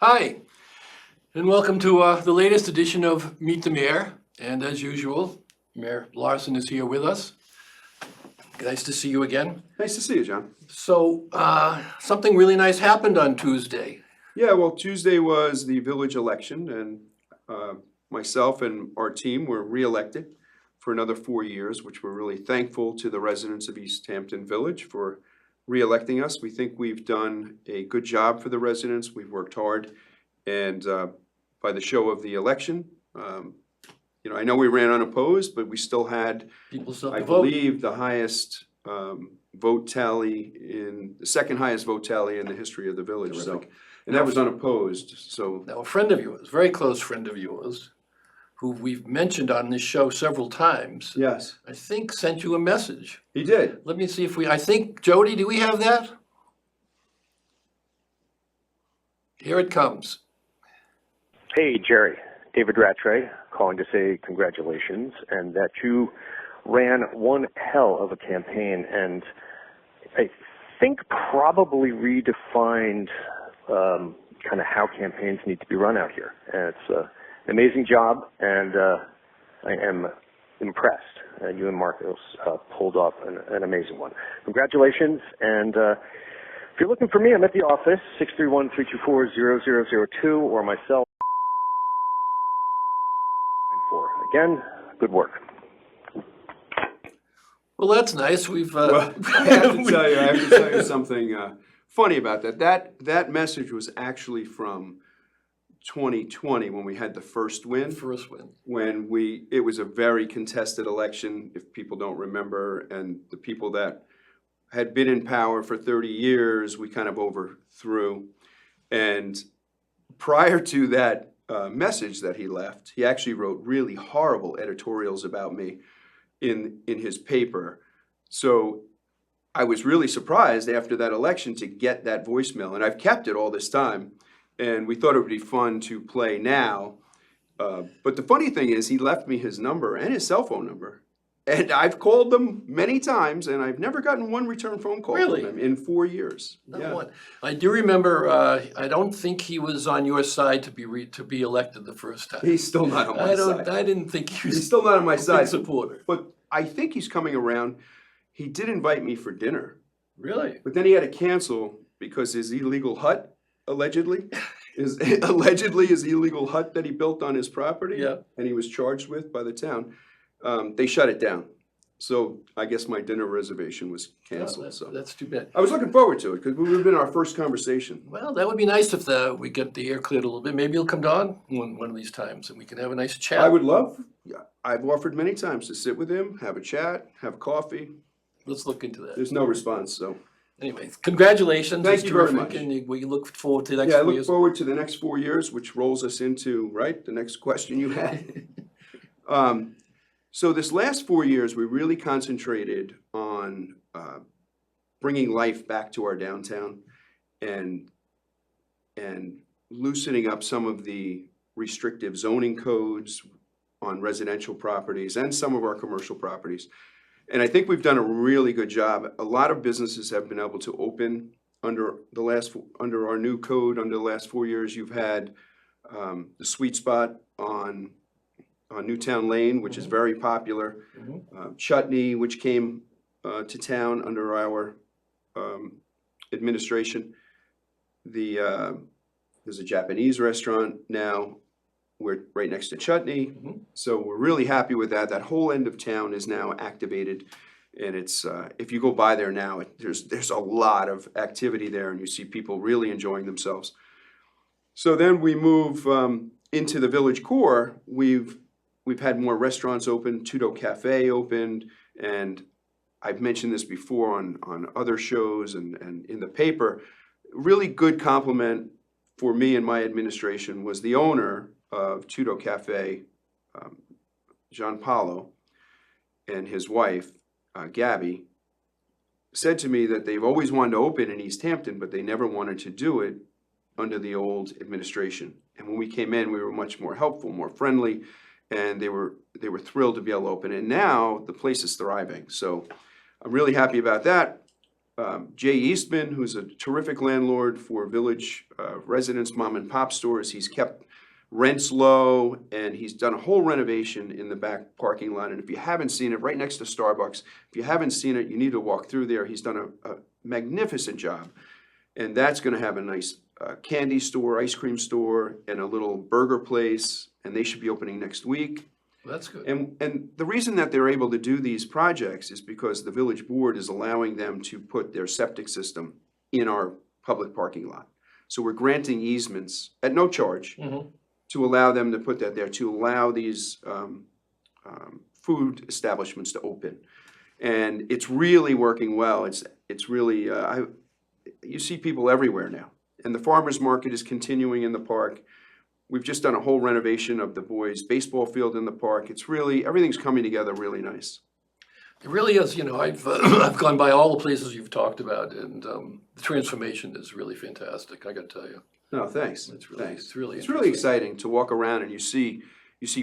Hi, and welcome to the latest edition of Meet the Mayor. And as usual, Mayor Larsen is here with us. Nice to see you again. Nice to see you, John. So, something really nice happened on Tuesday. Yeah, well, Tuesday was the village election, and myself and our team were reelected for another 4 years, which we're really thankful to the residents of East Hampton Village for reelecting us. We think we've done a good job for the residents. We've worked hard, and by the show of the election, I know we ran unopposed, but we still had, People still I have to vote. believe, the highest vote tally the second highest vote tally in the history of the village. So, Terrific. and that was unopposed. So Now, a friend of yours, very close friend of yours, who we've mentioned on this show several times, yes, I think sent you a message. he did. Let me see if I think, Jody, do we have that? Here it comes. Hey, Jerry. David Rattray calling to say congratulations and that you ran one hell of a campaign and I think probably redefined kind of how campaigns need to be run out here. And it's an amazing job, and I am impressed. You and Marcos pulled off an amazing one. Congratulations, and if you're looking for me, I'm at the office, 631-324-0002, or my cell. Again, good work. Well, that's nice. We've Well, I have to tell you something funny about that. That message was actually from 2020 when we had the first win. first win. When it was a very contested election, if people don't remember, and the people that had been in power for 30 years, we kind of overthrew. And prior to that message that he left, he actually wrote really horrible editorials about me in his paper. So I was really surprised after that election to get that voicemail, and I've kept it all this time. And we thought it would be fun to play now. But the funny thing is, he left me his number and his cell phone number. And I've called them many times, and I've never gotten one return phone call Really? from him in 4 years. Not one. I do remember. I don't think he was on your side to be elected the first time. He's still not on my side. I didn't think he was. He's still not on my a big side. supporter. But I think he's coming around. He did invite me for dinner, Really? but then he had to cancel because his illegal hut, allegedly, his illegal hut that he built on his property, Yeah. and he was charged with by the town, they shut it down. So I guess my dinner reservation was canceled. So That's too bad. I was looking forward to it because it would have been our first conversation. Well, that would be nice if we get the air cleared a little bit. Maybe you'll come down one of these times and we can have a nice chat. I would love. I've offered many times to sit with him, have a chat, have coffee. Let's look into that. There's no response. So Anyway, congratulations. Thank It's you very terrific, much. and we look forward to the next yeah, I 4 look years. forward to the next 4 years, which rolls us into the next question you had. So this last 4 years, we really concentrated on bringing life back to our downtown and loosening up some of the restrictive zoning codes on residential properties and some of our commercial properties. And I think we've done a really good job. A lot of businesses have been able to open under our new code. Under the last 4 years, you've had the Sweet Spot on Newtown Lane, which is very popular. Chutney, which came to town under our administration. There's a Japanese restaurant now. We're right next to Chutney, so we're really happy with that. That whole end of town is now activated, and it's if you go by there now, there's a lot of activity there, and you see people really enjoying themselves. So then we move into the village core. We've had more restaurants open. Tudo Cafe opened, and I've mentioned this before on other shows and in the paper. Really good compliment for me and my administration was the owner of Tudo Cafe, John Paulo, and his wife, Gabby, said to me that they've always wanted to open in East Hampton, but they never wanted to do it under the old administration. And when we came in, we were much more helpful, more friendly, and they were thrilled to be able to open. And now the place is thriving. So I'm really happy about that. Jay Eastman, who's a terrific landlord for village residents, mom and pop stores. He's kept rents low, and he's done a whole renovation in the back parking lot. And if you haven't seen it, right next to Starbucks, if you haven't seen it, you need to walk through there. He's done a magnificent job. And that's gonna have a nice candy store, ice cream store, and a little burger place, and they should be opening next week. That's good. And the reason that they're able to do these projects is because the village board is allowing them to put their septic system in our public parking lot. So we're granting easements at no charge to allow them to put that there, to allow these food establishments to open. And it's really working well. It's really, you see people everywhere now. And the farmer's market is continuing in the park. We've just done a whole renovation of the boys' baseball field in the park. It's really, everything's coming together really nice. It really is, you know, I've I've gone by all the places you've talked about, and the transformation is really fantastic, I gotta tell you. No, thanks. It's really, Thanks. it's really It's really interesting. exciting to walk around and you see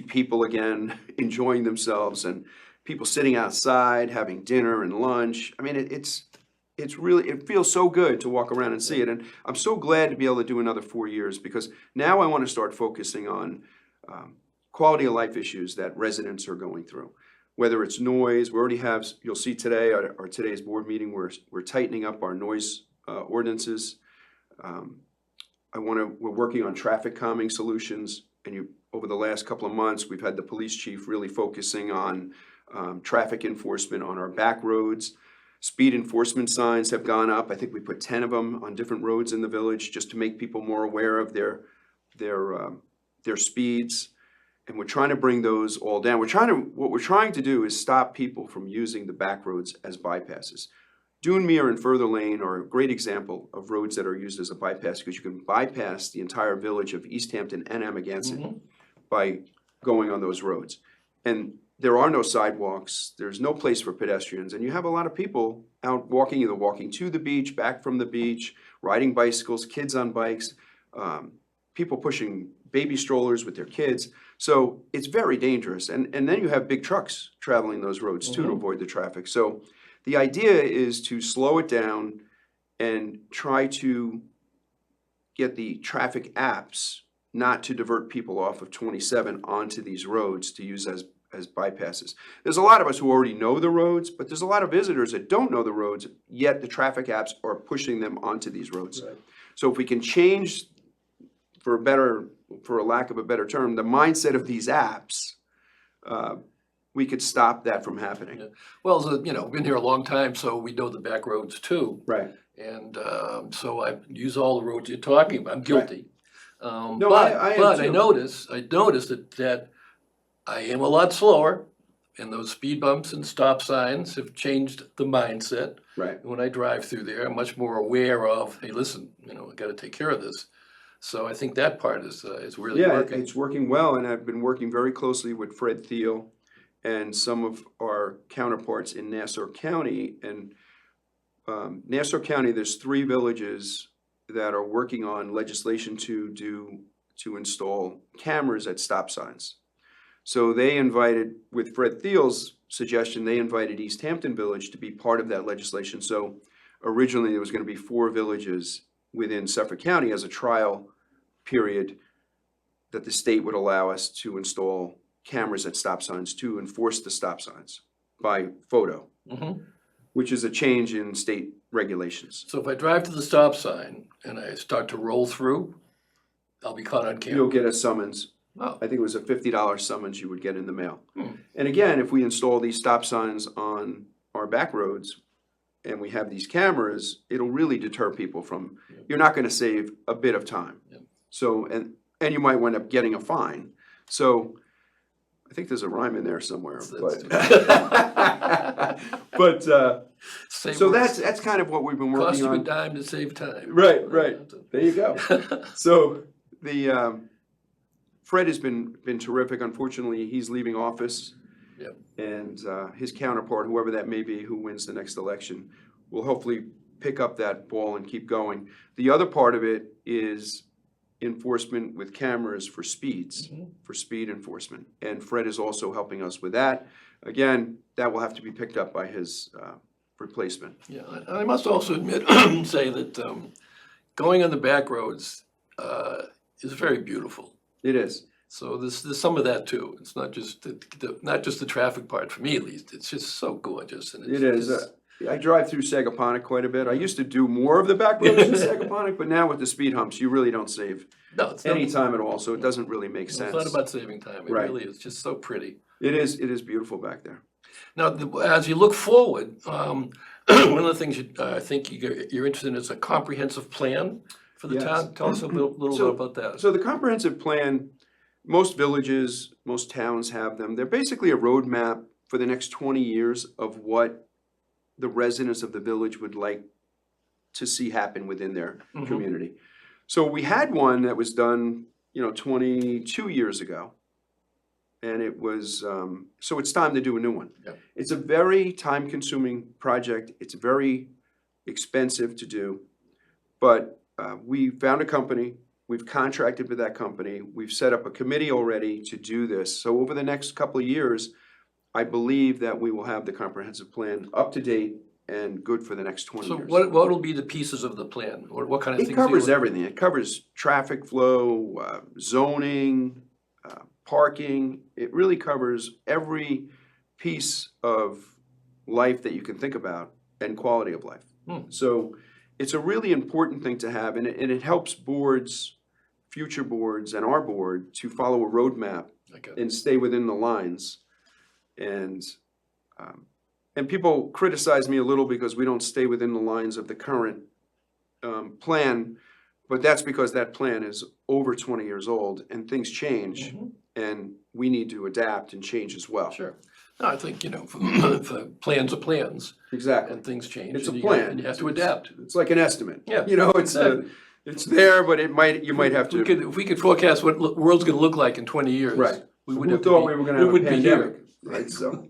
people again enjoying themselves and people sitting outside having dinner and lunch. I mean, it's really, it feels so good to walk around and see it. And I'm so glad to be able to do another 4 years, because now I want to start focusing on quality of life issues that residents are going through. Whether it's noise, we already have, you'll see today, our today's board meeting, we're tightening up our noise ordinances. We're working on traffic calming solutions, and over the last couple of months, we've had the police chief really focusing on traffic enforcement on our back roads. Speed enforcement signs have gone up. I think we put 10 of them on different roads in the village just to make people more aware of their speeds. And we're trying to bring those all down. What we're trying to do is stop people from using the back roads as bypasses. Dunmere and Further Lane are a great example of roads that are used as a bypass, because you can bypass the entire village of East Hampton and Amagansett by going on those roads. And there are no sidewalks, there's no place for pedestrians, and you have a lot of people out walking, either walking to the beach, back from the beach, riding bicycles, kids on bikes, people pushing baby strollers with their kids. So it's very dangerous. And then you have big trucks traveling those roads too to avoid the traffic. So the idea is to slow it down and try to get the traffic apps not to divert people off of 27 onto these roads to use as bypasses. There's a lot of us who already know the roads, but there's a lot of visitors that don't know the roads, yet the traffic apps are pushing them onto these roads. Right. So if we can change, for a lack of a better term, the mindset of these apps, we could stop that from happening. Yeah. Well, you know, been here a long time, so we know the back roads too. Right. And so I use all the roads you're talking about. I'm guilty. No, But I am I too. noticed that I am a lot slower, and those speed bumps and stop signs have changed the mindset. Right. When I drive through there, I'm much more aware of, hey, listen, you know, I gotta take care of this. So I think that part is really Yeah, working. it's working well, and I've been working very closely with Fred Thiel and some of our counterparts in Nassau County. And Nassau County, there's 3 villages that are working on legislation to install cameras at stop signs. So they invited, with Fred Thiel's suggestion, they invited East Hampton Village to be part of that legislation. So originally there was going to be 4 villages within Suffolk County as a trial period that the state would allow us to install cameras at stop signs to enforce the stop signs by photo, which is a change in state regulations. So if I drive to the stop sign and I start to roll through, I'll be caught on camera. You'll get a summons. Oh. I think it was a $50 summons you would get in the mail. And again, if we install these stop signs on our back roads and we have these cameras, it'll really deter people from, you're not gonna save a bit of time. Yeah. So, and you might wind up getting a fine. So, I think there's a rhyme in there somewhere, but Save so words. that's kind of what we've been Cost working you a on. dime to save time. Right. There you go. So the Fred has been terrific. Unfortunately, he's leaving office. Yep. And his counterpart, whoever that may be, who wins the next election, will hopefully pick up that ball and keep going. The other part of it is enforcement with cameras for speeds, for speed enforcement. And Fred is also helping us with that. Again, that will have to be picked up by his replacement. Yeah, and I must also admit, say that going on the back roads is very beautiful. It is. So there's some of that too. It's not just not just the traffic part, for me at least. It's just so gorgeous. And it's It is. just- I drive through Sagaponic quite a bit. I used to do more of the back roads in Sagaponic, but now with the speed humps, you really don't save no, it's any not, time at all, so it doesn't really make it's sense. not about saving time. It Right. really is just so pretty. It is beautiful back there. Now, as you look forward, one of the things I think you're interested in is a comprehensive plan for the Yes. town. Tell us a little bit about that. So the comprehensive plan, most villages, most towns have them. They're basically a roadmap for the next 20 years of what the residents of the village would like to see happen within their Mhm. community. So we had one that was done, 22 years ago. And it was, so it's time to do a new one. Yep. It's a very time-consuming project. It's very expensive to do. But we found a company, we've contracted with that company, we've set up a committee already to do this. So over the next couple of years, I believe that we will have the comprehensive plan up to date and good for the next 20 So years. what will be the pieces of the plan? What kind of It things? covers everything. It covers traffic flow, zoning, parking. It really covers every piece of life that you can think about and quality of life. So it's a really important thing to have, and it helps boards, future boards, and our board to follow a roadmap Okay. and stay within the lines. And people criticize me a little because we don't stay within the lines of the current plan, but that's because that plan is over 20 years old and things change, Mhm. and we need to adapt and change as well. Sure. No, I think, for plans are plans Exactly. and things change. It's a and you- plan. And you have to adapt. It's like an estimate. Yeah, It's exactly. it's there, but you might have to. If we could forecast what the world's gonna look like in 20 years. Right. We Who would have to thought be- we were gonna we have a would be here. pandemic, right? So,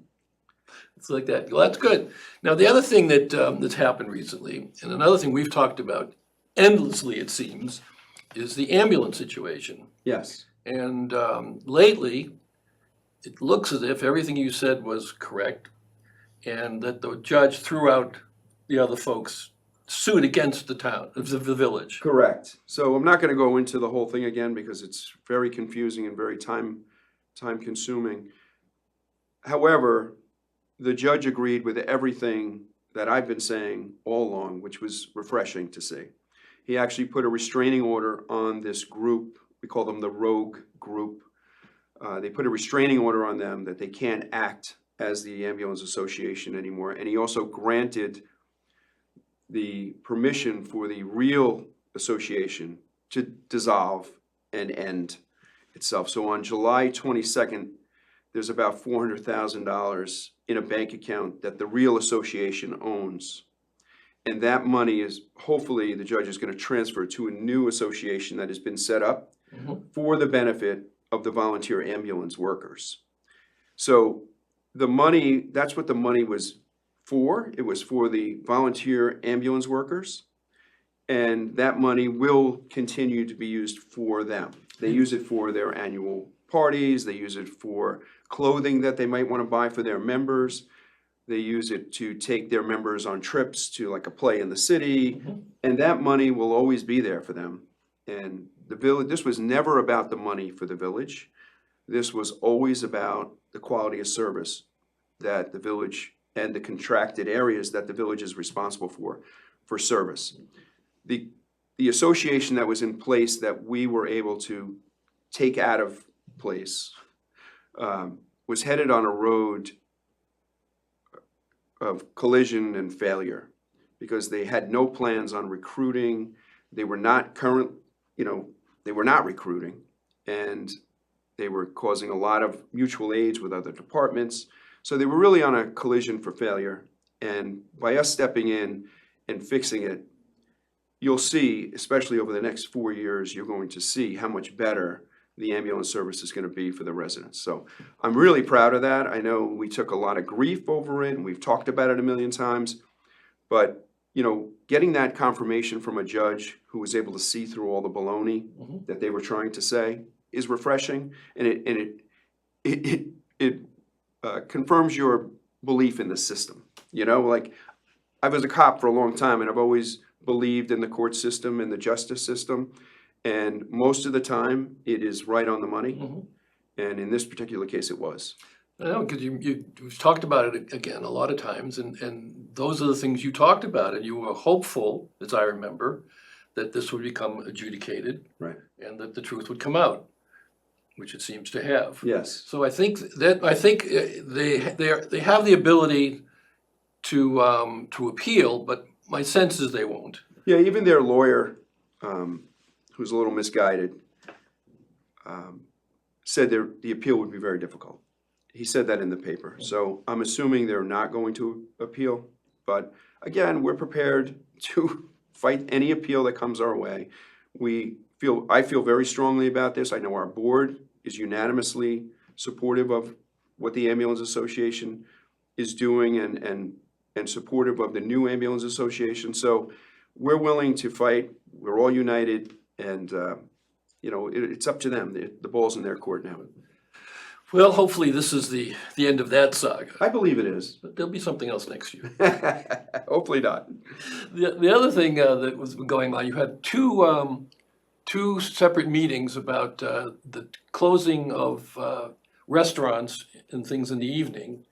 It's like that. Well, that's good. Now, the other thing that's happened recently, and another thing we've talked about endlessly, it seems, is the ambulance situation. yes. And lately, it looks as if everything you said was correct, and that the judge threw out the other folks' suit against the town, the village. Correct. So I'm not gonna go into the whole thing again because it's very confusing and very time consuming. However, the judge agreed with everything that I've been saying all along, which was refreshing to see. He actually put a restraining order on this group, we call them the Rogue Group. They put a restraining order on them that they can't act as the ambulance association anymore, and he also granted the permission for the real association to dissolve and end itself. So on July 22nd, there's about $400,000 in a bank account that the real association owns. And that money is, hopefully, the judge is gonna transfer to a new association that has been set up Mhm. for the benefit of the volunteer ambulance workers. So the money, that's what the money was for. It was for the volunteer ambulance workers. And that money will continue to be used for them. They use it for their annual parties, they use it for clothing that they might wanna buy for their members. They use it to take their members on trips to like a play in the city, Mhm. and that money will always be there for them. And the village, this was never about the money for the village. This was always about the quality of service that the village and the contracted areas that the village is responsible for service. The association that was in place that we were able to take out of place was headed on a road of collision and failure because they had no plans on recruiting. They were not they were not recruiting, and they were causing a lot of mutual aids with other departments. So they were really on a collision for failure. And by us stepping in and fixing it, you'll see, especially over the next 4 years, you're going to see how much better the ambulance service is going to be for the residents. So I'm really proud of that. I know we took a lot of grief over it, and we've talked about it a million times. But, getting that confirmation from a judge who was able to see through all the baloney Mhm. that they were trying to say is refreshing, and it confirms your belief in the system. Like I was a cop for a long time, and I've always believed in the court system and the justice system. And most of the time, it is right on the money. Mhm. And in this particular case, it was. I know, because you've talked about it again a lot of times, and those are the things you talked about, and you were hopeful, as I remember, that this would become adjudicated. Right. And that the truth would come out, which it seems to have. Yes. So I think they have the ability to appeal, but my sense is they won't. Yeah, even their lawyer, who's a little misguided, said the appeal would be very difficult. He said that in the paper. So I'm assuming they're not going to appeal. But again, we're prepared to fight any appeal that comes our way. I feel very strongly about this. I know our board is unanimously supportive of what the Ambulance Association is doing and supportive of the new Ambulance Association. So we're willing to fight. We're all united, and it's up to them. The ball's in their court now. Well, hopefully this is the end of that saga. I believe it is. But there'll be something else next year. Hopefully not. The other thing that was going on, you had two separate meetings about the closing of restaurants and things in the evening,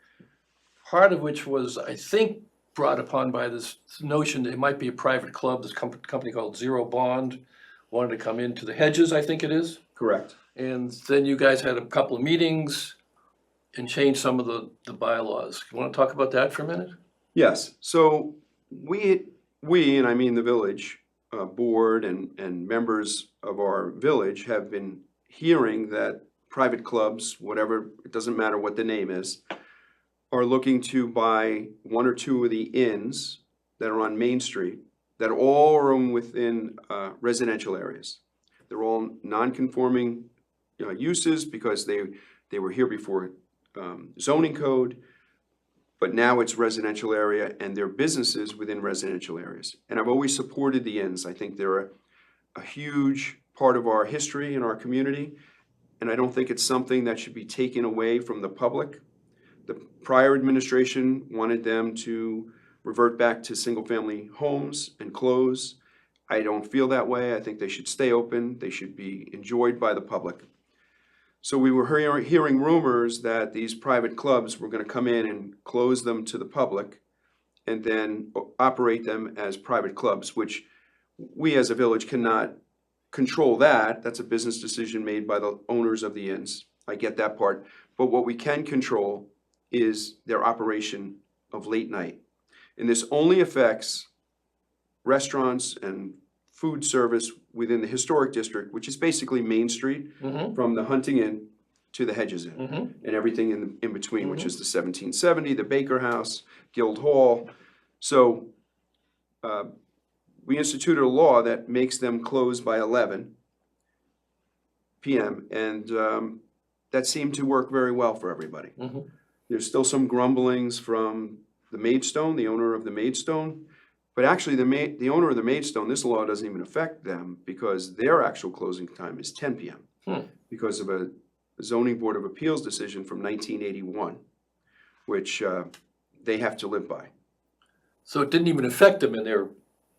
part of which was, I think, brought upon by this notion that it might be a private club. This company called Zero Bond wanted to come into the Hedges, I think it is. Correct. And then you guys had a couple of meetings and changed some of the bylaws. You want to talk about that for a minute? Yes. So we, and I mean the village board and members of our village have been hearing that private clubs, whatever, it doesn't matter what the name is, are looking to buy one or two of the inns that are on Main Street that all are within residential areas. They're all non-conforming uses because they were here before zoning code, but now it's residential area and they're businesses within residential areas. And I've always supported the inns. I think they're a huge part of our history and our community, and I don't think it's something that should be taken away from the public. The prior administration wanted them to revert back to single-family homes and close. I don't feel that way. I think they should stay open. They should be enjoyed by the public. So we were hearing rumors that these private clubs were going to come in and close them to the public and then operate them as private clubs, which we as a village cannot control that. That's a business decision made by the owners of the inns. I get that part. But what we can control is their operation of late night. And this only affects restaurants and food service within the historic district, which is basically Main Street, from the Hunting Inn to the Hedges Inn, and everything in between, which is the 1770, the Baker House, Guild Hall. So we instituted a law that makes them close by 11 p.m., and that seemed to work very well for everybody. There's still some grumblings from the Maidstone, the owner of the Maidstone. But actually, the owner of the Maidstone, this law doesn't even affect them because their actual closing time is 10 p.m. Because of a zoning board of appeals decision from 1981, which they have to live by. So it didn't even affect them in their.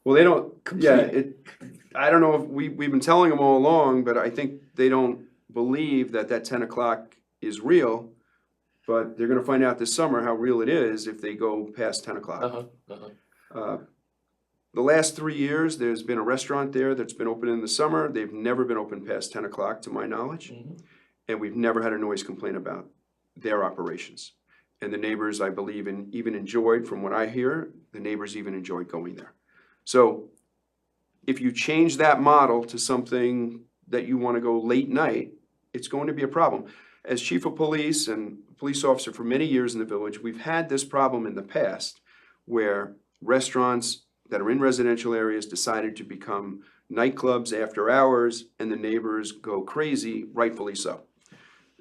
Well, they don't. Complete. Yeah, I don't know if we've been telling them all along, but I think they don't believe that 10 o'clock is real. But they're going to find out this summer how real it is if they go past 10 o'clock. The last 3 years, there's been a restaurant there that's been open in the summer. They've never been open past 10 o'clock, to my knowledge. And we've never had a noise complaint about their operations. And the neighbors, I believe, even enjoyed, from what I hear, the neighbors even enjoyed going there. So if you change that model to something that you want to go late night, it's going to be a problem. As chief of police and police officer for many years in the village, we've had this problem in the past where restaurants that are in residential areas decided to become nightclubs after hours, and the neighbors go crazy, rightfully so.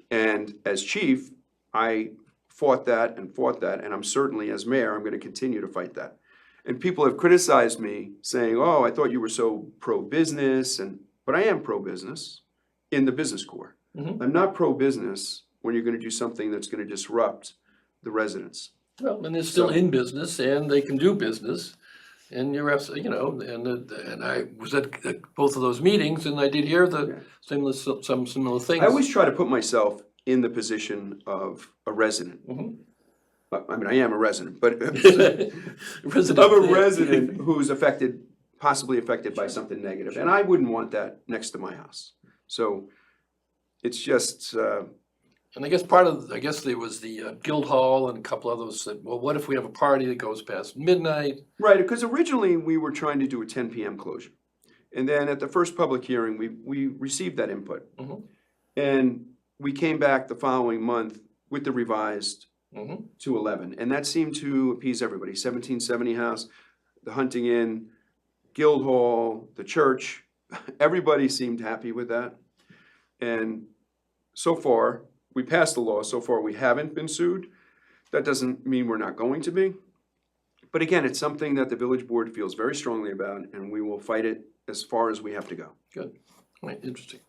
And as chief, I fought that, and I'm certainly, as mayor, I'm going to continue to fight that. And people have criticized me, saying, oh, I thought you were so pro-business, but I am pro-business in the business core. I'm not pro-business when you're going to do something that's going to disrupt the residents. Well, and they're still So- in business and they can do business. And you're, you know, and I was at both of those meetings and I did hear some similar things. I always try to put myself in the position of a resident. Mhm. I mean, I am a resident, but Resident of a there. resident who's possibly affected by something negative, and I wouldn't want that next to my house. So it's just, And I guess there was the Guildhall and a couple others said, well, what if we have a party that goes past midnight? right, because originally we were trying to do a 10 p.m. closure. And then at the first public hearing, we received that input. Mhm. And we came back the following month with the revised Mhm. to 11. And that seemed to appease everybody. 1770 House, the Hunting Inn, Guildhall, the church, everybody seemed happy with that. And so far, we passed the law. So far, we haven't been sued. That doesn't mean we're not going to be. But again, it's something that the village board feels very strongly about, and we will fight it as far as we have to go. Good. Right, interesting.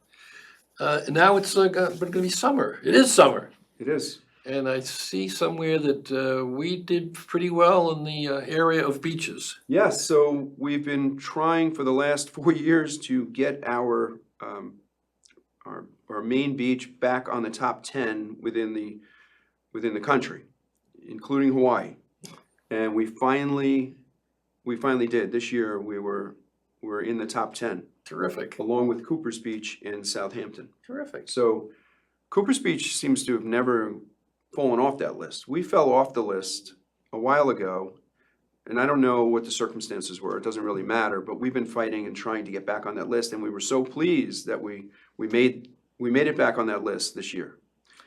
And now it's going to be summer. It is summer. It is. And I see somewhere that we did pretty well in the area of beaches. Yes, so we've been trying for the last 4 years to get our main beach back on the top 10 within the country, including Hawaii. And we finally did. This year we're in the top 10, Terrific. along with Cooper's Beach in Southampton. Terrific. So Cooper's Beach seems to have never fallen off that list. We fell off the list a while ago, and I don't know what the circumstances were. It doesn't really matter, but we've been fighting and trying to get back on that list, and we were so pleased that we made it back on that list this year.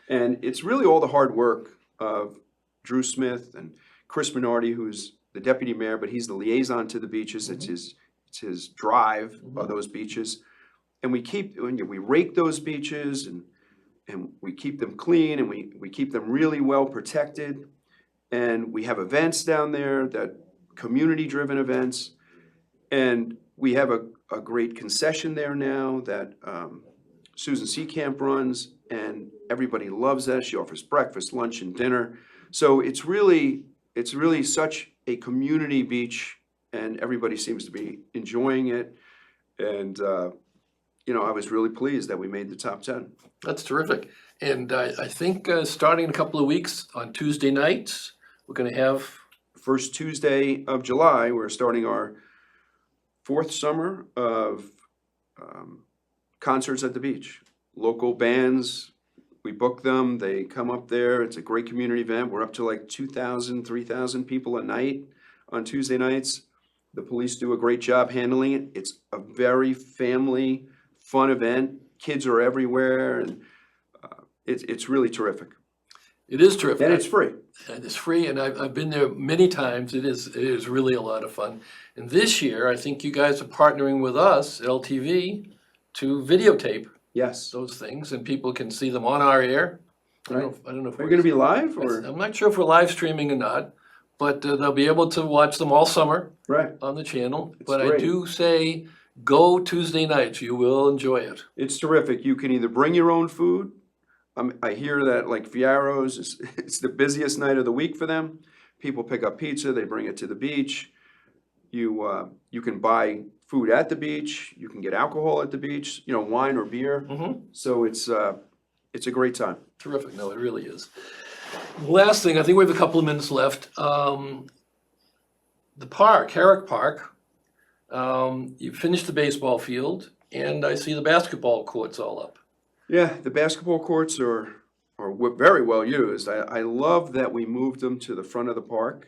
And it's really all the hard work of Drew Smith and Chris Minardi, who's the deputy mayor, but he's the liaison to the beaches. It's his drive of those beaches. And we rake those beaches and we keep them clean and we keep them really well protected. And we have events down there, that community-driven events. And we have a great concession there now that Susan Seacamp runs, and everybody loves that. She offers breakfast, lunch, and dinner. So it's really such a community beach, and everybody seems to be enjoying it. And I was really pleased that we made the top 10. That's terrific. And I think starting in a couple of weeks on Tuesday nights, we're going to have. First Tuesday of July, we're starting our 4th summer of concerts at the beach. Local bands, we book them, they come up there. It's a great community event. We're up to like 2,000, 3,000 people a night on Tuesday nights. The police do a great job handling it. It's a very family, fun event. Kids are everywhere, and it's really terrific. It is terrific. And it's free. And it's free, and I've been there many times. It is really a lot of fun. And this year, I think you guys are partnering with us, LTV, to videotape Yes. those things, and people can see them on our air. I don't know if Are you going to be live or? I'm not sure if we're live streaming or not, but they'll be able to watch them all summer Right. on the channel. It's But great. I do say, go Tuesday nights. You will enjoy it. It's terrific. You can either bring your own food. I hear that like Fierro's, it's the busiest night of the week for them. People pick up pizza, they bring it to the beach. You can buy food at the beach. You can get alcohol at the beach, wine or beer. Mhm. So it's a great time. Terrific. No, it really is. Last thing, I think we have a couple of minutes left. The park, Herrick Park, you finished the baseball field, and I see the basketball courts all up. Yeah, the basketball courts are very well used. I love that we moved them to the front of the park.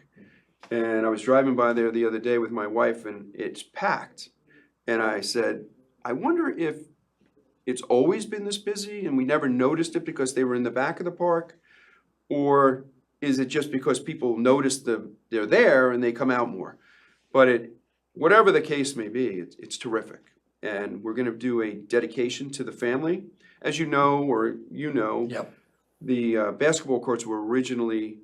And I was driving by there the other day with my wife, and it's packed. And I said, I wonder if it's always been this busy and we never noticed it because they were in the back of the park? Or is it just because people notice they're there and they come out more? But whatever the case may be, it's terrific. And we're going to do a dedication to the family. As you know, Yep. the basketball courts were originally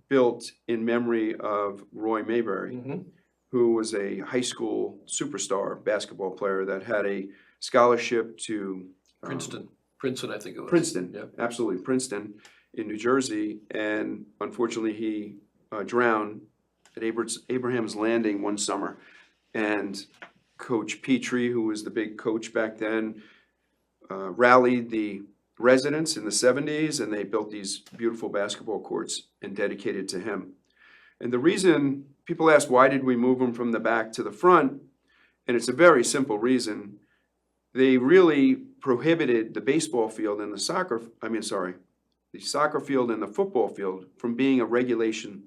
built in memory of Roy Mayberry, Mhm. who was a high school superstar basketball player that had a scholarship to Princeton, I think it was. Princeton, Yep. absolutely, Princeton in New Jersey. And unfortunately, he drowned at Abraham's Landing one summer. And Coach Petrie, who was the big coach back then, rallied the residents in the 70s, and they built these beautiful basketball courts and dedicated to him. And the reason people ask, why did we move them from the back to the front? And it's a very simple reason. They really prohibited the baseball field and the soccer field and the football field from being a regulation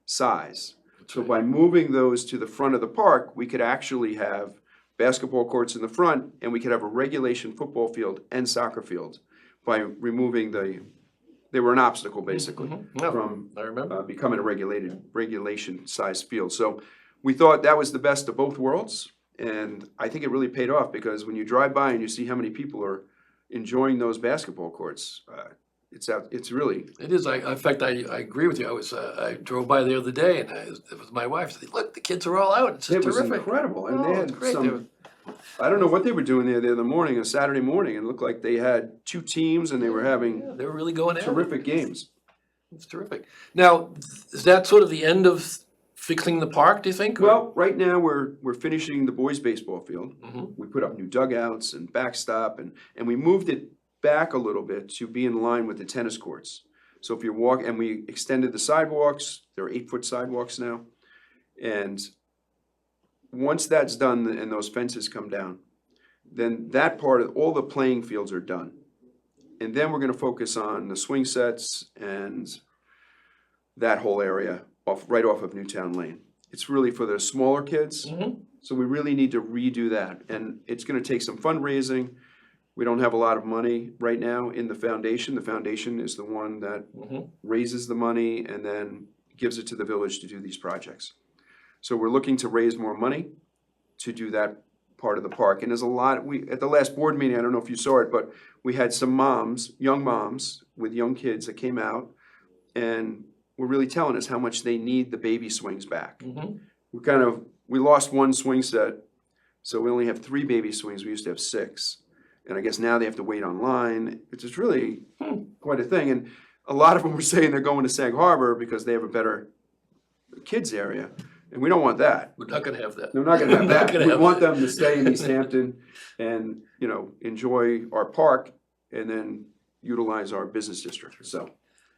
size. So by moving those to the front of the park, we could actually have basketball courts in the front, and we could have a regulation football field and soccer field by removing they were an obstacle basically from I remember. becoming a regulation size field. So we thought that was the best of both worlds, and I think it really paid off, because when you drive by and you see how many people are enjoying those basketball courts, it's really. It is. In fact, I agree with you. I drove by the other day, and it was my wife. Said, "Look, the kids are all out. It's just It was terrific." incredible, and Oh, they it's had great. some. I don't know what they were doing there the other morning, a Saturday morning, and it looked like they had two teams and they were having Yeah, they were really going at it. terrific games. It's terrific. Now, is that sort of the end of fixing the park, do you think? Well, right now we're finishing the boys' baseball field. Mhm. We put up new dugouts and backstop, and we moved it back a little bit to be in line with the tennis courts. So if you walk, and we extended the sidewalks, they're 8-foot sidewalks now. And once that's done and those fences come down, then that part of, all the playing fields are done. And then we're gonna focus on the swing sets and that whole area right off of Newtown Lane. It's really for the smaller kids, so we really need to redo that. And it's gonna take some fundraising. We don't have a lot of money right now in the foundation. The foundation is the one that raises the money and then gives it to the village to do these projects. So we're looking to raise more money to do that part of the park. And there's a lot, at the last board meeting, I don't know if you saw it, but we had some moms, young moms with young kids that came out and were really telling us how much they need the baby swings back. We lost one swing set, so we only have 3 baby swings. We used to have 6. And I guess now they have to wait online, which is really quite a thing. And a lot of them were saying they're going to Sag Harbor because they have a better kids area. And we don't want that. We're not going to have that. They're not gonna have that. gonna We have want that. them to stay in East Hampton and, enjoy our park and then utilize our business district. So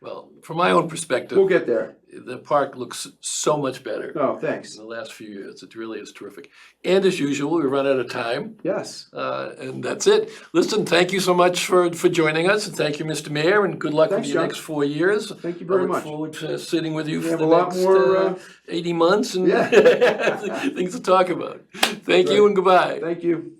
Well, from my own perspective, we'll get there. the park looks so much better Oh, thanks. in the last few years. It really is terrific. And as usual, we run out of time, Yes. and that's it. Listen, thank you so much for joining us, and thank you, Mr. Mayor, and good luck Thanks, with your John. next 4 years. Thank you very I much. look forward to sitting with you We for have the a lot next more, 80 months and Yeah. things to talk about. Thank you Right. and goodbye. Thank you.